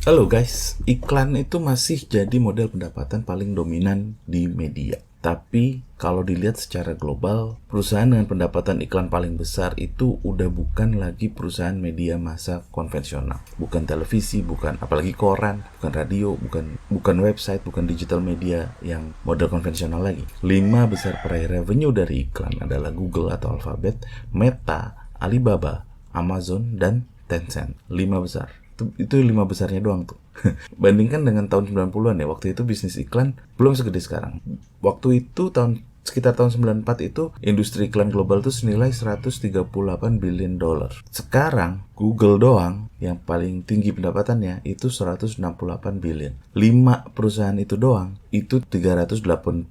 Halo guys, iklan itu masih jadi model pendapatan paling dominan di media. Tapi kalau dilihat secara global, perusahaan dengan pendapatan iklan paling besar itu udah bukan lagi perusahaan media massa konvensional. Bukan televisi, bukan apalagi koran, bukan radio, bukan website, bukan digital media yang model konvensional lagi. 5 besar peraih revenue dari iklan adalah Google atau Alphabet, Meta, Alibaba, Amazon, dan Tencent. 5 besar. Itu 5 besarnya doang tuh. Bandingkan dengan tahun 90-an ya, waktu itu bisnis iklan belum segede sekarang. Waktu itu sekitar tahun 94 itu industri iklan global itu senilai 138 billion dollar. Sekarang Google doang yang paling tinggi pendapatannya itu 168 billion. 5 perusahaan itu doang itu 388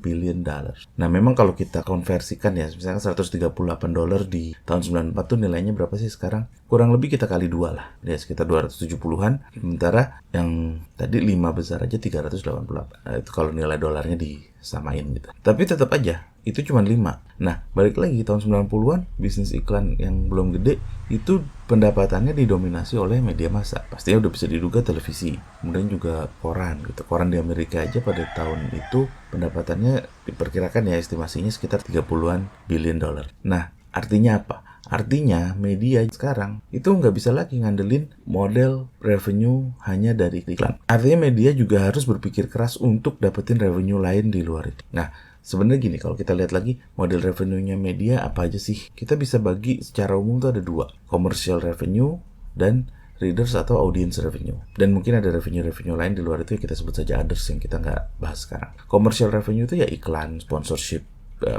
billion dollar. Nah, memang kalau kita konversikan ya, misalnya 138 dolar di tahun 94 tuh nilainya berapa sih sekarang? Kurang lebih kita kali 2 lah. Ya sekitar 270-an. Sementara yang tadi 5 besar aja 388. Nah, itu kalau nilai dolarnya disamain gitu. Tapi tetap aja itu cuma 5. Nah, balik lagi tahun 90-an, bisnis iklan yang belum gede itu pendapatannya didominasi oleh media massa. Pastinya udah bisa diduga televisi, kemudian juga koran gitu. Koran di Amerika aja pada tahun itu pendapatannya diperkirakan ya estimasinya sekitar 30-an billion dollar. Nah, artinya apa? Artinya media sekarang itu nggak bisa lagi ngandelin model revenue hanya dari iklan. Artinya media juga harus berpikir keras untuk dapetin revenue lain di luar itu. Nah, sebenarnya gini, kalau kita lihat lagi model revenue-nya media apa aja sih? Kita bisa bagi secara umum tuh ada 2, commercial revenue dan readers atau audience revenue. Dan mungkin ada revenue-revenue lain di luar itu yang kita sebut saja others yang kita nggak bahas sekarang. Commercial revenue itu ya iklan, sponsorship,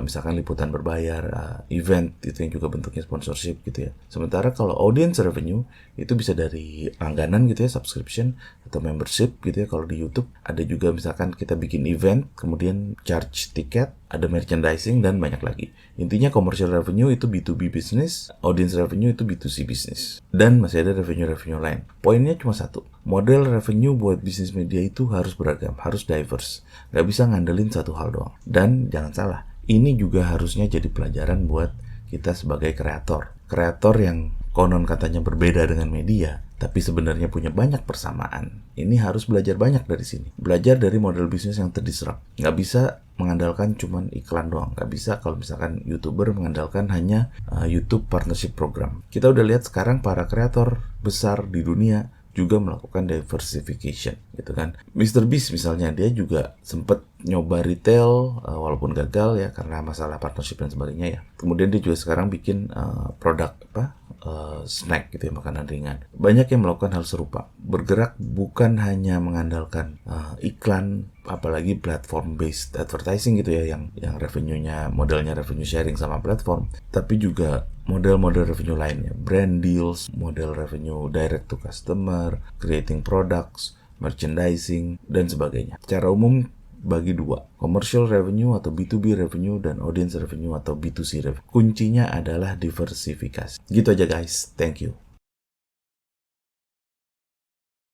misalkan liputan berbayar, event itu yang juga bentuknya sponsorship gitu ya. Sementara kalau audience revenue itu bisa dari langganan gitu ya, subscription atau membership gitu ya. Kalau di YouTube ada juga misalkan kita bikin event, kemudian charge tiket, ada merchandising dan banyak lagi. Intinya commercial revenue itu B2B business, audience revenue itu B2C business. Dan masih ada revenue-revenue lain. Poinnya cuma satu, model revenue buat bisnis media itu harus beragam, harus diverse. Gak bisa ngandelin satu hal doang. Dan jangan salah, ini juga harusnya jadi pelajaran buat kita sebagai kreator. Kreator yang konon katanya berbeda dengan media, tapi sebenarnya punya banyak persamaan. Ini harus belajar banyak dari sini. Belajar dari model bisnis yang terdisrupt. Nggak bisa mengandalkan cuman iklan doang. Nggak bisa kalau misalkan YouTuber mengandalkan hanya YouTube Partnership Program. Kita udah lihat sekarang para kreator besar di dunia juga melakukan diversification gitu kan. Mr. Beast misalnya, dia juga sempat nyoba retail walaupun gagal ya karena masalah partnership dan sebagainya ya. Kemudian dia juga sekarang bikin produk snack gitu ya, makanan ringan. Banyak yang melakukan hal serupa. Bergerak bukan hanya mengandalkan iklan, apalagi platform based advertising gitu ya, yang revenue-nya modelnya revenue sharing sama platform, tapi juga model-model revenue lainnya, brand deals, model revenue direct to customer, creating products, merchandising, dan sebagainya. Secara umum bagi 2, commercial revenue atau B2B revenue dan audience revenue atau B2C revenue. Kuncinya adalah diversifikasi. Gitu aja guys, thank you.